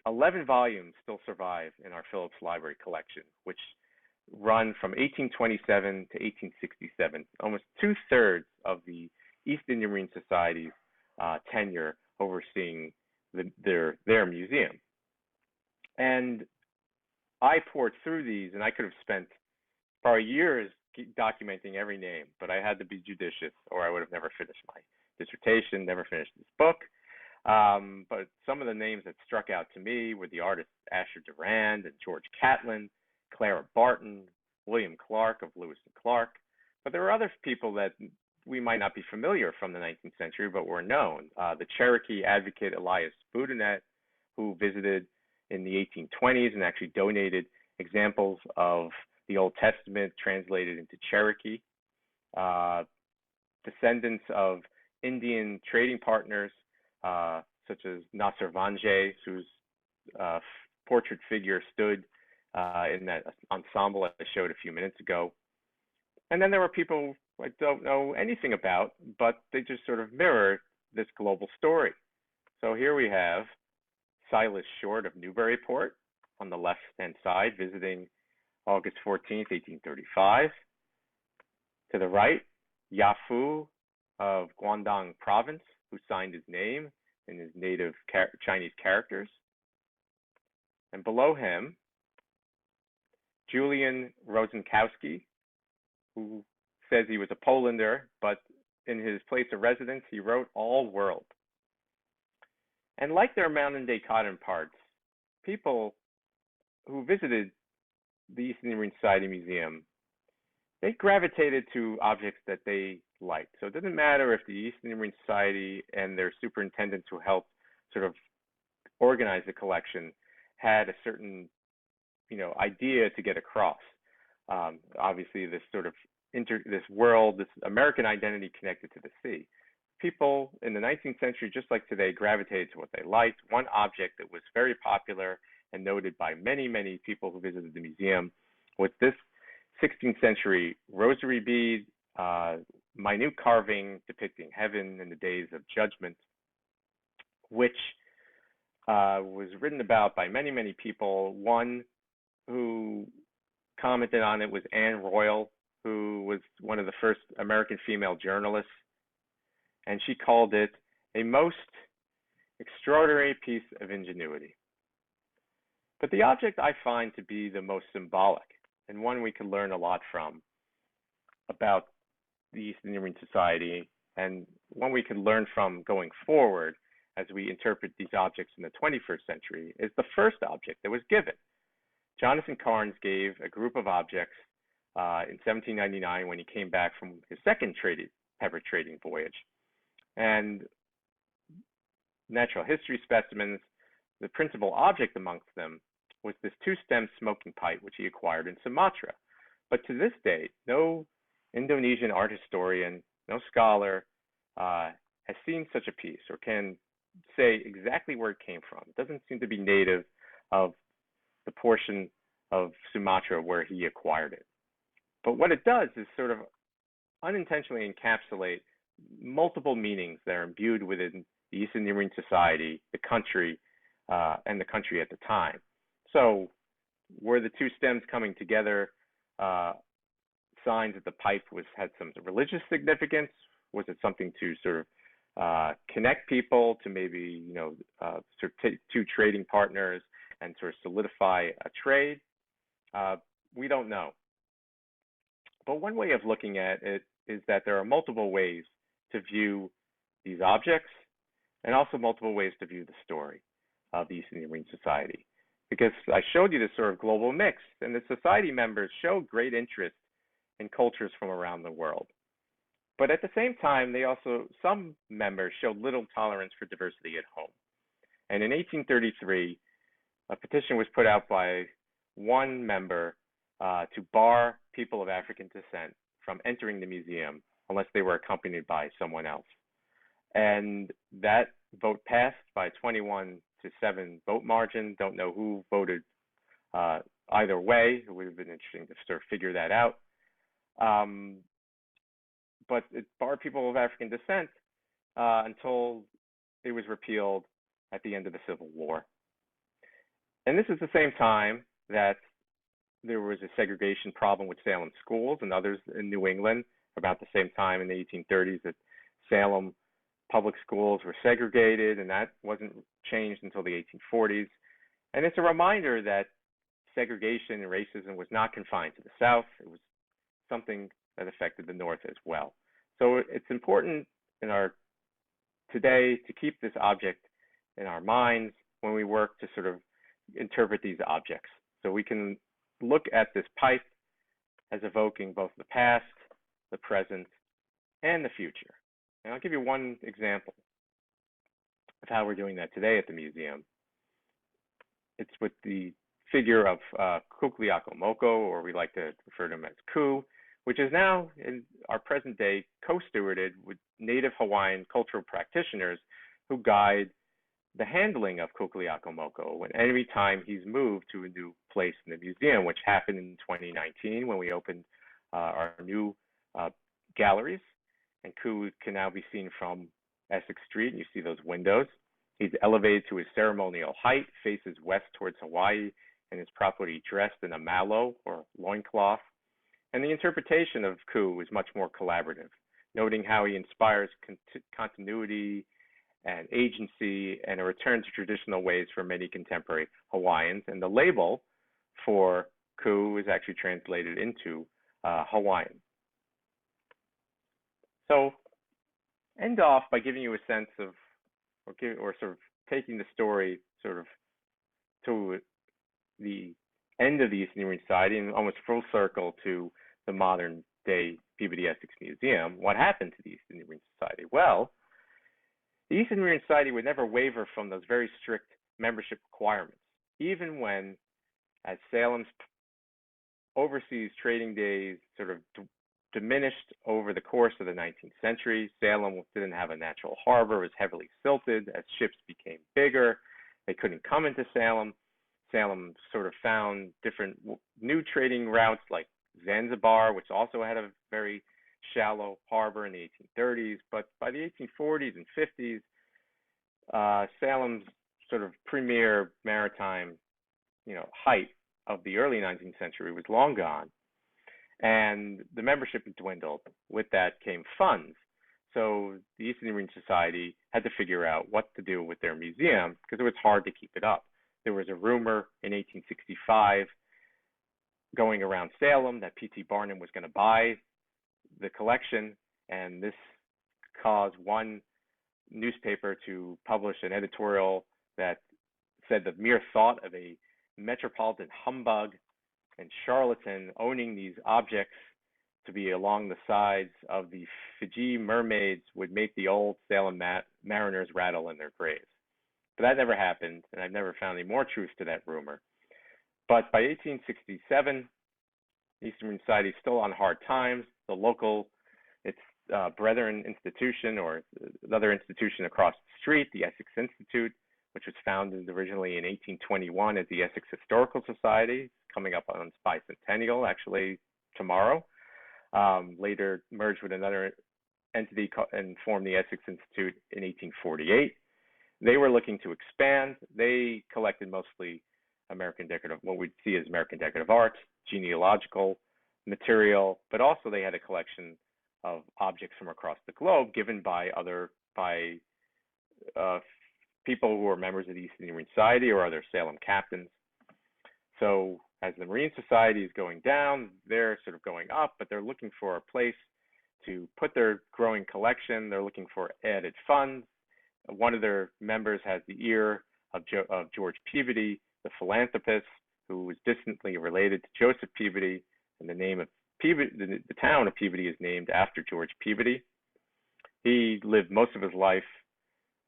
11 volumes still survive in our Phillips Library collection, which run from 1827 to 1867, almost 2/3 of the East India Marine Society's tenure overseeing their museum. And I poured through these, and I could have spent probably years documenting every name, but I had to be judicious, or I would have never finished my dissertation, never finished this book. But some of the names that struck out to me were the artists Asher Durand and George Catlin, Clara Barton, William Clark of Lewis and Clark. But there were other people that we might not be familiar from the 19th century, but were known. The Cherokee advocate Elias Boudinette, who visited in the 1820s and actually donated examples of the Old Testament translated into Cherokee. Descendants of Indian trading partners, such as Nasser Vanjay, whose portrait figure stood in that ensemble I showed a few minutes ago. And then there were people I don't know anything about, but they just sort of mirror this global story. So here we have Silas Short of Newburyport on the left-hand side, visiting August 14th, 1835. To the right, Yafu of Guangdong Province, who signed his name in his native Chinese characters. And below him, Julian Rosenkowski, who says he was a Polander, but in his place of residence, he wrote All World. And like their modern-day counterparts, people who visited the East Indian Marine Society Museum, they gravitated to objects that they liked. So it doesn't matter if the East Indian Marine Society and their superintendents who helped sort of organize the collection had a certain, idea to get across. Obviously, this sort of this world, this American identity connected to the sea. People in the 19th century, just like today, gravitated to what they liked. One object that was very popular and noted by many, many people who visited the museum was this 16th century rosary bead, minute carving depicting heaven in the days of judgment, which was written about by many, many people. One who commented on it was Anne Royal, who was one of the first American female journalists, and she called it a most extraordinary piece of ingenuity. But the object I find to be the most symbolic, and one we can learn a lot from about the East Indian Marine Society, and one we can learn from going forward as we interpret these objects in the 21st century, is the first object that was given. Jonathan Carnes gave a group of objects in 1799 when he came back from his second pepper trading voyage. And natural history specimens, the principal object amongst them was this two-stem smoking pipe, which he acquired in Sumatra. But to this date, no Indonesian art historian, no scholar has seen such a piece or can say exactly where it came from. It doesn't seem to be native of the portion of Sumatra where he acquired it. But what it does is sort of unintentionally encapsulate multiple meanings that are imbued within the East Indian Marine Society, the country, and the country at the time. So were the two stems coming together signs that the pipe had some religious significance? Was it something to sort of connect people to maybe, sort of two trading partners and sort of solidify a trade? We don't know. But one way of looking at it is that there are multiple ways to view these objects and also multiple ways to view the story of the East Indian Marine Society. Because I showed you this sort of global mix, and the society members showed great interest in cultures from around the world. But at the same time, some members showed little tolerance for diversity at home. And in 1833, a petition was put out by one member to bar people of African descent from entering the museum unless they were accompanied by someone else. And that vote passed by 21-7 vote margin. Don't know who voted either way. It would have been interesting to sort of figure that out. But it barred people of African descent until it was repealed at the end of the Civil War. And this is the same time that there was a segregation problem with Salem schools and others in New England. About the same time in the 1830s that Salem public schools were segregated, and that wasn't changed until the 1840s. And it's a reminder that segregation and racism was not confined to the South. It was something that affected the North as well. So it's important today to keep this object in our minds when we work to sort of interpret these objects. So we can look at this pipe as evoking both the past, the present, and the future. And I'll give you one example of how we're doing that today at the museum. It's with the figure of Kukuliakomoko, or we like to refer to him as Ku, which is now in our present day co-stewarded with native Hawaiian cultural practitioners who guide the handling of Kukuliakomoko when every time he's moved to a new place in the museum, which happened in 2019 when we opened our new galleries. And Ku can now be seen from Essex Street, and you see those windows. He's elevated to his ceremonial height, faces west towards Hawaii, and is properly dressed in a malo, or loincloth. And the interpretation of Ku is much more collaborative, noting how he inspires continuity and agency, and a return to traditional ways for many contemporary Hawaiians. And the label for ku is actually translated into Hawaiian. So end off by giving you a sense of, or sort of taking the story sort of to the end of the East Indian Marine Society and almost full circle to the modern day Peabody Essex Museum. What happened to the East Indian Marine Society? Well, the East Indian Marine Society would never waver from those very strict membership requirements, even when, as Salem's overseas trading days sort of diminished over the course of the 19th century. Salem didn't have a natural harbor, it was heavily silted. As ships became bigger, they couldn't come into Salem. Salem sort of found different new trading routes like Zanzibar, which also had a very shallow harbor in the 1830s. But by the 1840s and 50s, Salem's sort of premier maritime, height of the early 19th century was long gone. And the membership had dwindled. With that came funds. So the East Indian Marine Society had to figure out what to do with their museum because it was hard to keep it up. There was a rumor in 1865 going around Salem that P.T. Barnum was going to buy the collection, and this caused one newspaper to publish an editorial that said the mere thought of a metropolitan humbug and charlatan owning these objects to be along the sides of the Fiji mermaids would make the old Salem mariners rattle in their graves. But that never happened, and I've never found any more truth to that rumor. But by 1867, the Eastern Marine Society is still on hard times. The local, its brethren institution, or another institution across the street, the Essex Institute, which was founded originally in 1821 as the Essex Historical Society, coming up on its bicentennial actually tomorrow. Later merged with another entity and formed the Essex Institute in 1848. They were looking to expand. They collected mostly American decorative, what we'd see as American decorative art, genealogical material, but also they had a collection of objects from across the globe given by people who were members of the East Indian Marine Society or other Salem captains. So as the Marine Society is going down, they're sort of going up, but they're looking for a place to put their growing collection. They're looking for added funds. One of their members has the ear of George Peabody, the philanthropist, who was distantly related to Joseph Peabody, and the name of Peabody, the town of Peabody, is named after George Peabody. He lived most of his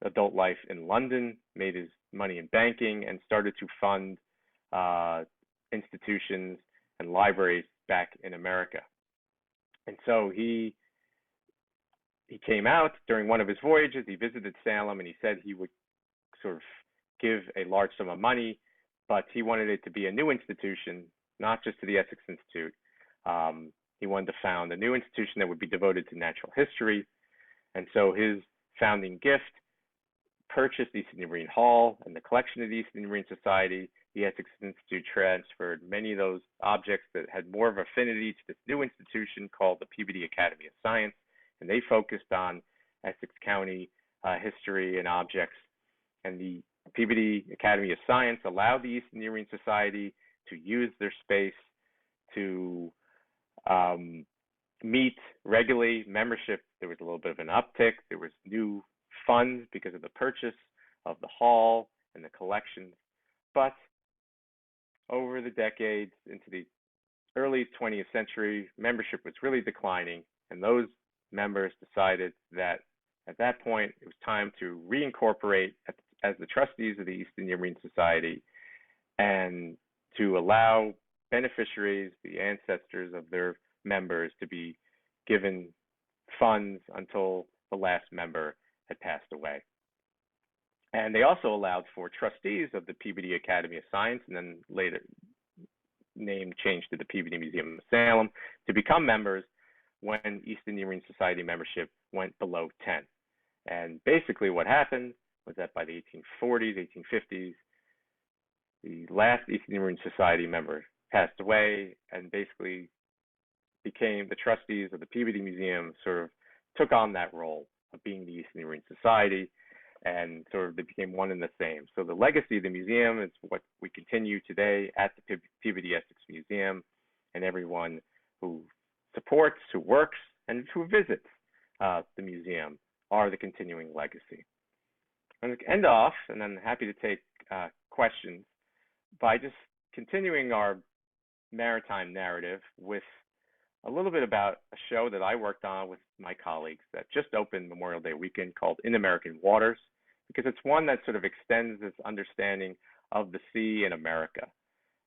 adult life in London, made his money in banking, and started to fund institutions and libraries back in America. And so he came out during one of his voyages. He visited Salem, and he said he would sort of give a large sum of money, but he wanted it to be a new institution, not just to the Essex Institute. He wanted to found a new institution that would be devoted to natural history. And so his founding gift purchased the East Indian Marine Hall and the collection of the East Indian Marine Society. The Essex Institute transferred many of those objects that had more of affinity to this new institution called the Peabody Academy of Science, and they focused on Essex County history and objects. And the Peabody Academy of Science allowed the East Indian Marine Society to use their space to meet regularly. Membership, there was a little bit of an uptick. There was new funds because of the purchase of the hall and the collections. But over the decades into the early 20th century, membership was really declining, and those members decided that at that point it was time to reincorporate as the trustees of the East Indian Marine Society and to allow beneficiaries, the ancestors of their members, to be given funds until the last member had passed away. And they also allowed for trustees of the Peabody Academy of Science, and then later changed to the Peabody Museum of Salem, to become members when East Indian Marine Society membership went below 10. And basically what happened was that by the 1840s, 1850s, the last East Indian Marine Society member passed away, and basically became the trustees of the Peabody Museum, sort of took on that role of being the East Indian Marine Society. and sort of they became one and the same. So the legacy of the museum is what we continue today at the Peabody Essex Museum, and everyone who supports, who works, and who visits the museum are the continuing legacy. I'm going to end off, and I'm happy to take questions by just continuing our maritime narrative with a little bit about a show that I worked on with my colleagues that just opened Memorial Day weekend called In American Waters, because it's one that sort of extends this understanding of the sea in America.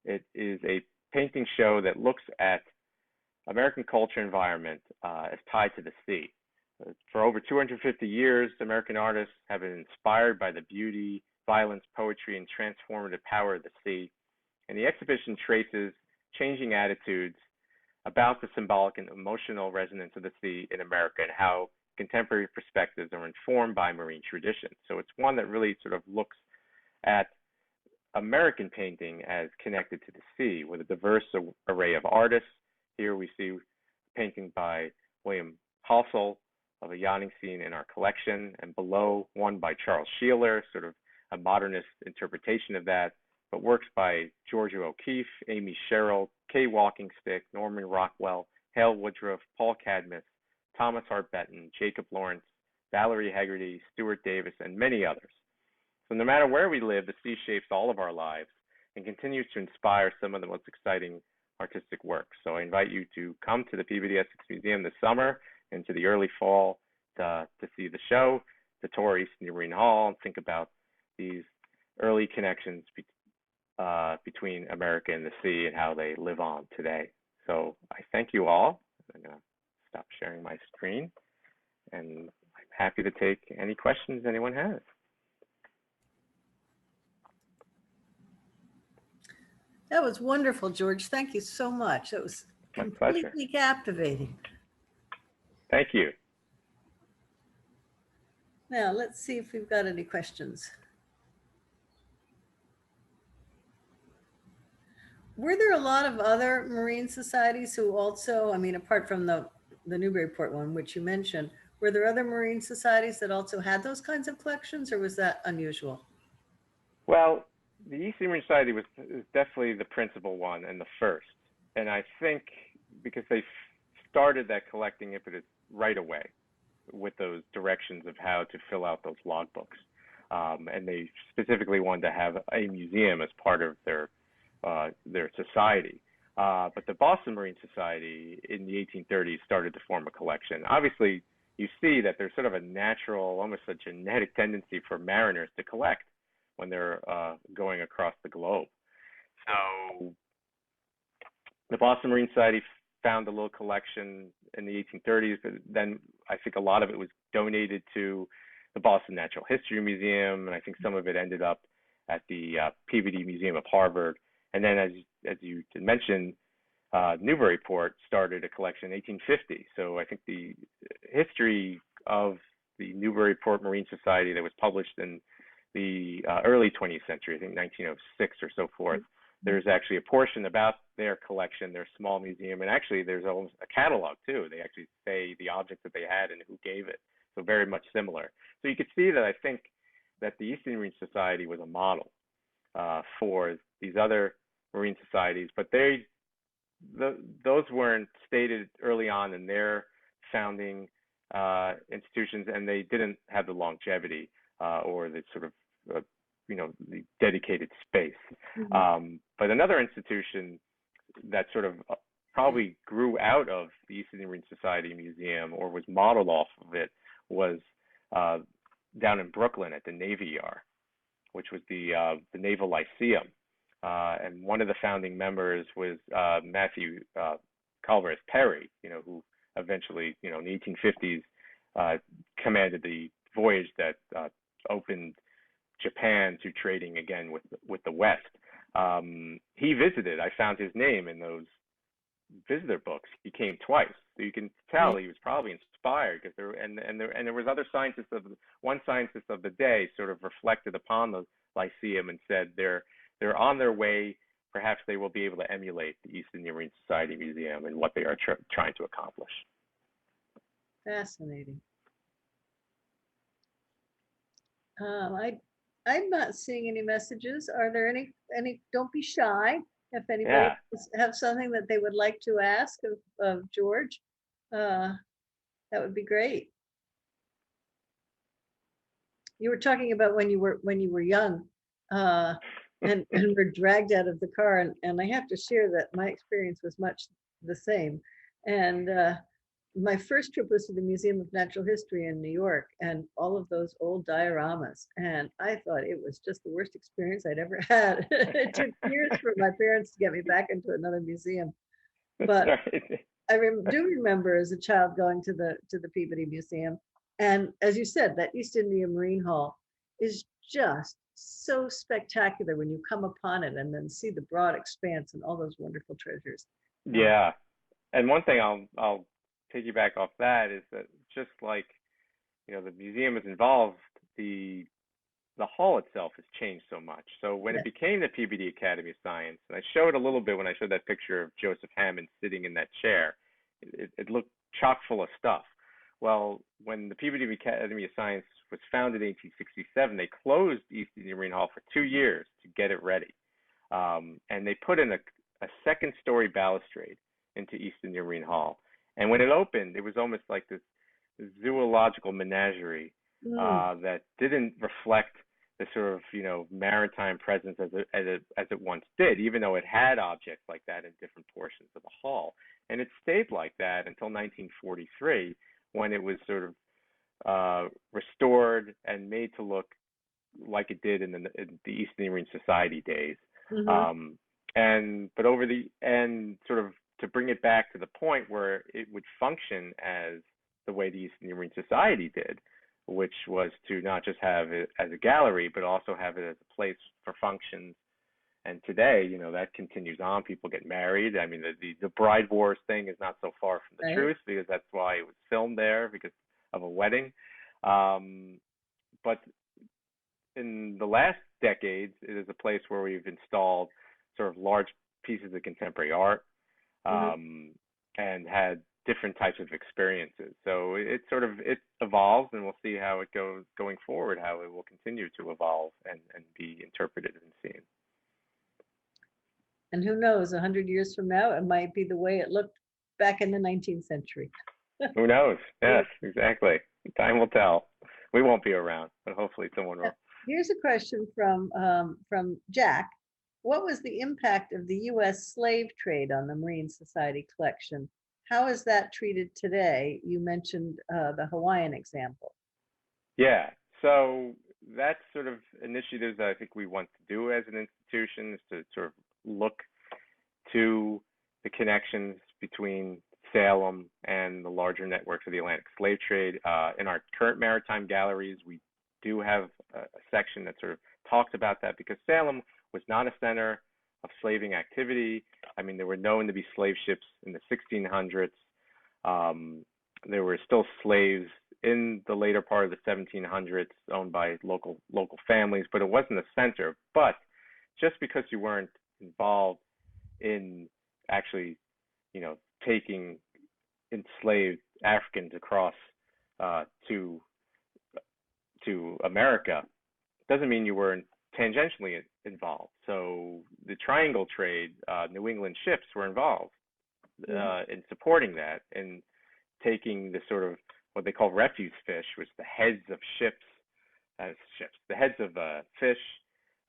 It is a painting show that looks at American culture environment as tied to the sea. For over 250 years, American artists have been inspired by the beauty, violence, poetry, and transformative power of the sea. And the exhibition traces changing attitudes about the symbolic and emotional resonance of the sea in America and how contemporary perspectives are informed by marine tradition. So it's one that really sort of looks at American painting as connected to the sea with a diverse array of artists. Here we see a painting by William Halsell of a yachting scene in our collection, and below one by Charles Sheeler, sort of a modernist interpretation of that, but works by Georgia O'Keeffe, Amy Sherrill, Kay Walkingstick, Norman Rockwell, Hale Woodruff, Paul Cadmus, Thomas Hart Benton, Jacob Lawrence, Valerie Haggerty, Stuart Davis, and many others. So no matter where we live, the sea shapes all of our lives and continues to inspire some of the most exciting artistic work. So I invite you to come to the Peabody Essex Museum this summer and to the early fall to see the show, to tour Eastern Marine Hall, and think about these early connections between America and the sea and how they live on today. So I thank you all. I'm going to stop sharing my screen, and I'm happy to take any questions anyone has. That was wonderful, George. Thank you so much. That was completely captivating. Thank you. Now, let's see if we've got any questions. Were there a lot of other marine societies who also, I mean, apart from the Newburyport one, which you mentioned, were there other marine societies that also had those kinds of collections, or was that unusual? Well, the Eastern Marine Society is definitely the principal one and the first. And I think because they started that collecting impetus right away with those directions of how to fill out those logbooks. And they specifically wanted to have a museum as part of their society. But the Boston Marine Society in the 1830s started to form a collection. Obviously, you see that there's sort of a natural, almost a genetic tendency for mariners to collect when they're going across the globe. So the Boston Marine Society found a little collection in the 1830s, but then I think a lot of it was donated to the Boston Natural History Museum, and I think some of it ended up at the Peabody Museum of Harvard. And then, as you mentioned, Newburyport started a collection in 1850. So I think the history of the Newburyport Marine Society that was published in the early 20th century, I think 1906 or so forth, there's actually a portion about their collection, their small museum, and actually there's almost a catalog too. They actually say the object that they had and who gave it. So very much similar. So you could see that I think that the Eastern Marine Society was a model for these other marine societies, but those weren't stated early on in their founding institutions, and they didn't have the longevity or the sort of the dedicated space. Mm-hmm. But another institution that sort of probably grew out of the Eastern Marine Society Museum or was modeled off of it was down in Brooklyn at the Navy Yard, which was the Naval Lyceum. And one of the founding members was Matthew Calvert Perry, who eventually, in the 1850s, commanded the voyage that opened Japan to trading again with the West. He visited. I found his name in those visitor books. He came twice, so you can tell he was probably inspired because there was other scientists one scientist of the day sort of reflected upon the Lyceum and said they're on their way. Perhaps they will be able to emulate the Eastern Marine Society Museum and what they are trying to accomplish. Fascinating. I'm not seeing any messages. Are there any, don't be shy. If anybody Yeah. have something that they would like to ask of George, uh, that would be great. You were talking about when you were young, uh, and were dragged out of the car, and I have to share that my experience was much the same. And my first trip was to the Museum of Natural History in New York, and all of those old dioramas. And I thought it was just the worst experience I'd ever had. It took years for my parents to get me back into another museum. But Right. do remember as a child going to the Peabody Museum, and as you said, that East India Marine Hall is just so spectacular when you come upon it and then see the broad expanse and all those wonderful treasures. Uh, Yeah. And one thing I'll piggyback off that is that just like, the museum is involved, the hall itself has changed so much. So when yeah, it became the Peabody Academy of Science, and I showed a little bit when I showed that picture of Joseph Hammond sitting in that chair, it looked chock full of stuff. Well, when the Peabody Academy of Science was founded in 1867, they closed East Indian Marine Hall for 2 years to get it ready. And they put in a second story balustrade into East Indian Marine Hall. And when it opened, it was almost like this zoological menagerie mm, that didn't reflect the sort of maritime presence as it once did, even though it had objects like that in different portions of the hall, and it stayed like that until 1943 when it was sort of restored and made to look like it did in the East Indian Marine Society days. mhm. Um, and sort of to bring it back to the point where it would function as the way the East Indian Marine Society did, which was to not just have it as a gallery, but also have it as a place for functions. And today, that continues on. People get married. I mean, the bride wars thing is not so far from the Right. truth because that's why it was filmed there because of a wedding. Um, but in the last decades, it is a place where we've installed sort of large pieces of contemporary art Mhm. um, and had different types of experiences. So it evolves, and we'll see how it goes going forward, how it will continue to evolve and be interpreted and seen. And who knows, 100 years from now, it might be the way it looked back in the 19th century. Who knows? Yeah. Yes, exactly. Time will tell. We won't be around, but hopefully someone will. Here's a question from Jack. What was the impact of the U.S. slave trade on the Marine Society collection? How is that treated today? You mentioned the Hawaiian example. Yeah. So that's sort of initiatives that I think we want to do as an institution is to sort of look to the connections between Salem and the larger networks of the Atlantic slave trade. In our current maritime galleries, we do have a section that sort of talks about that because Salem was not a center of slaving activity. I mean, there were known to be slave ships in the 1600s. Um, there were still slaves in the later part of the 1700s owned by local families, but it wasn't a center. But just because you weren't involved in actually, taking enslaved Africans across uh, to to America doesn't mean you weren't tangentially involved. So the triangle trade, New England ships were involved Mhm. in supporting that and taking the sort of what they call refuse fish, which the heads of the heads of fish,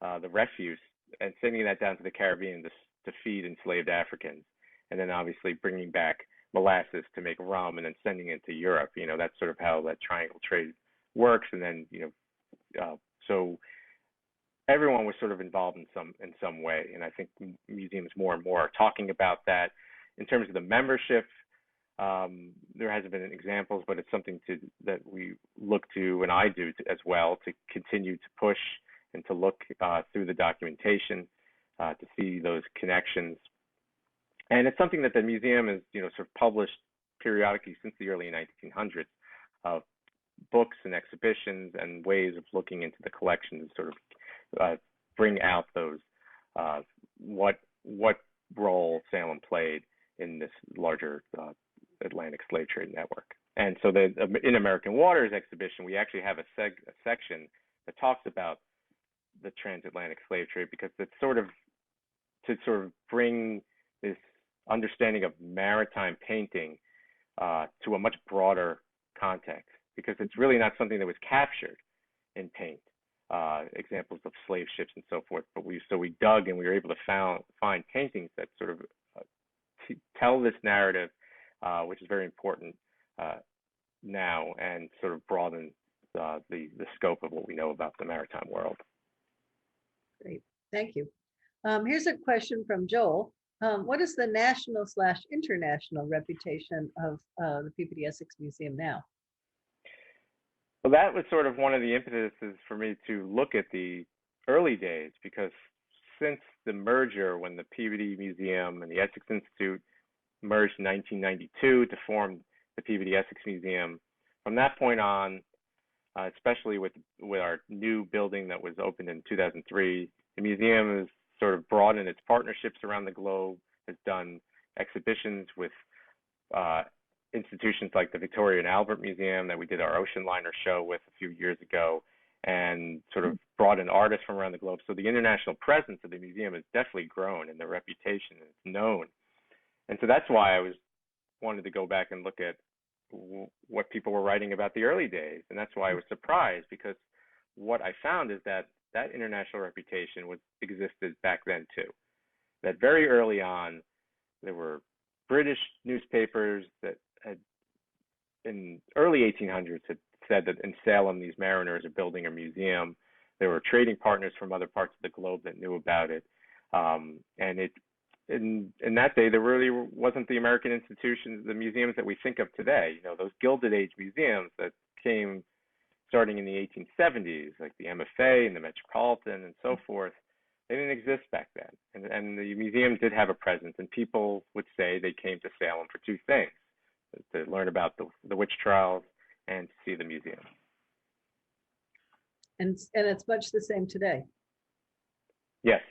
the refuse, and sending that down to the Caribbean to feed enslaved Africans, and then obviously bringing back molasses to make rum, and then sending it to Europe. That's sort of how that triangle trade works, and then so everyone was sort of involved in some way, and I think museums more and more are talking about that. In terms of the membership, there hasn't been examples, but it's something that we look to, and I do as well, to continue to push and to look through the documentation to see those connections. And it's something that the museum has, sort of published periodically since the early 1900s, of books and exhibitions and ways of looking into the collection to sort of bring out those what role Salem played in this larger Atlantic slave trade network. And so the In American Waters exhibition, we actually have a section that talks about the transatlantic slave trade, because it's sort of to sort of bring this understanding of maritime painting to a much broader context, because it's really not something that was captured in paint, examples of slave ships and so forth. But we dug, and we were able to find paintings that sort of tell this narrative, which is very important now, and sort of broaden the scope of what we know about the maritime world. Great, thank you. Here's a question from Joel. What is the national/international reputation of the Peabody Essex Museum now? Well, that was sort of one of the impetuses for me to look at the early days, because since the merger, when the Peabody Museum and the Essex Institute merged in 1992 to form the Peabody Essex Museum, from that point on, especially with our new building that was opened in 2003, the museum has sort of broadened its partnerships around the globe, has done exhibitions with institutions like the Victoria and Albert Museum that we did our ocean liner show with a few years ago, and sort of brought in artists from around the globe. So the international presence of the museum has definitely grown, and the reputation is known. And so that's why I wanted to go back and look at what people were writing about the early days. And that's why I was surprised, because what I found is that international reputation existed back then too. That very early on, there were British newspapers that had, in early 1800s, had said that in Salem, these mariners are building a museum. There were trading partners from other parts of the globe that knew about it. And in that day, there really wasn't the American institutions, the museums that we think of today. You know, those Gilded Age museums that came starting in the 1870s, like the MFA and the Metropolitan and so forth, they didn't exist back then. And the museum did have a presence, and people would say they came to Salem for two things: to learn about the witch trials and to see the museum. And it's much the same today. Yes,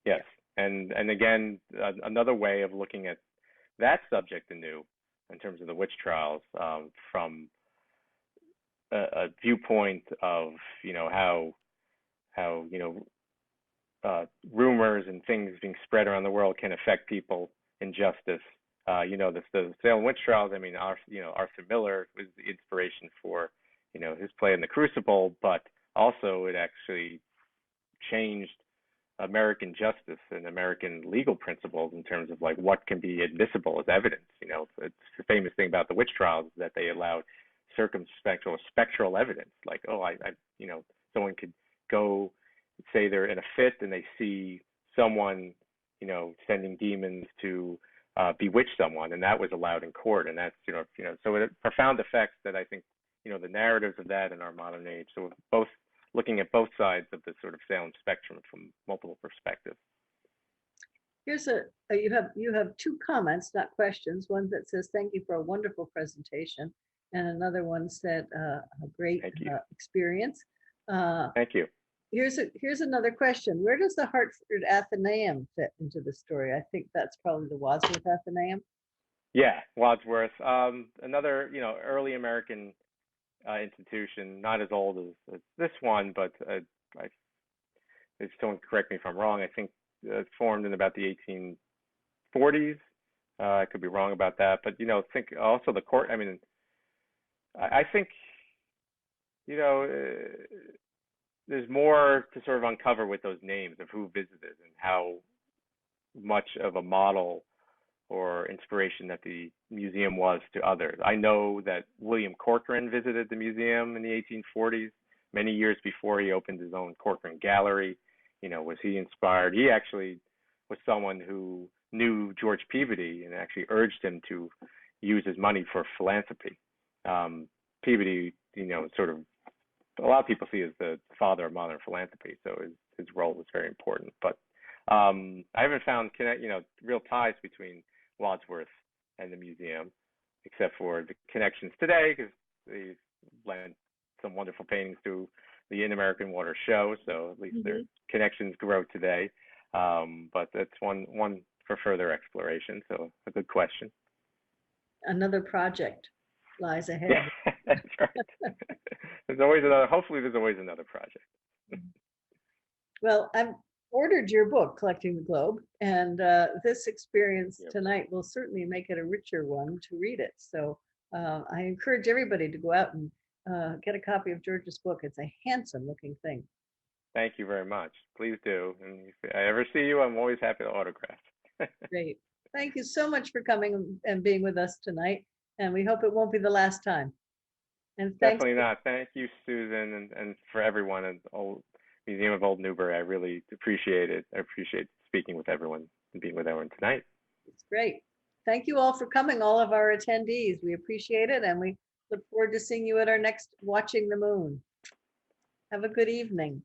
yes. And again, another way of looking at that subject anew, in terms of the witch trials, from a viewpoint of, you know, how you know, rumors and things being spread around the world can affect people in justice. You know, the Salem witch trials. I mean, Arthur Miller was the inspiration for, you know, his play in The Crucible, but also it actually changed American justice and American legal principles in terms of like what can be admissible as evidence. You know, it's the famous thing about the witch trials is that they allowed circumspect or spectral evidence. Like, oh, you know, someone could go say they're in a fit and they see someone, you know, sending demons to bewitch someone, and that was allowed in court. And that's, you know, so it profound effects that I think, you know, the narratives of that in our modern age. So both looking at both sides of the sort of Salem spectrum from multiple perspectives. Here's you have two comments, not questions. One that says, "Thank you for a wonderful presentation," and another one said, "A great experience." Thank you. Here's another question. Where does the Hartford Athenaeum fit into the story? I think that's probably the Wadsworth Athenaeum. Yeah, Wadsworth. Another, you know, early American institution, not as old as this one, but someone correct me if I'm wrong. I think formed in about the 1840s. I could be wrong about that, but, you know, think also the court. I mean, I think, you know, there's more to sort of uncover with those names of who visited and how much of a model or inspiration that the museum was to others. I know that William Corcoran visited the museum in the 1840s, many years before he opened his own Corcoran Gallery. You know, was he inspired? He actually was someone who knew George Peabody and actually urged him to use his money for philanthropy. Peabody, you know, sort of, a lot of people see as the father of modern philanthropy, so his role was very important. But I haven't found, you know, real ties between Wadsworth and the museum, except for the connections today, because they lent some wonderful paintings to the In American Water show, so at least their connections grow today. But that's one for further exploration. So a good question. Another project lies ahead. Yeah, that's right. There's always another, hopefully there's always another project. Well, I've ordered your book, Collecting the Globe, and this experience Yep. tonight will certainly make it a richer one to read it. So I encourage everybody to go out and get a copy of George's book. It's a handsome looking thing. Thank you very much. Please do. And if I ever see you, I'm always happy to autograph. Great. Thank you so much for coming and being with us tonight. And we hope it won't be the last time. And thanks. Definitely not. Thank you, Susan, and for everyone at Old Museum of Old Newbury. I really appreciate it. I appreciate speaking with everyone and being with everyone tonight. It's great. Thank you all for coming, all of our attendees. We appreciate it, and we look forward to seeing you at our next Watching the Moon. Have a good evening.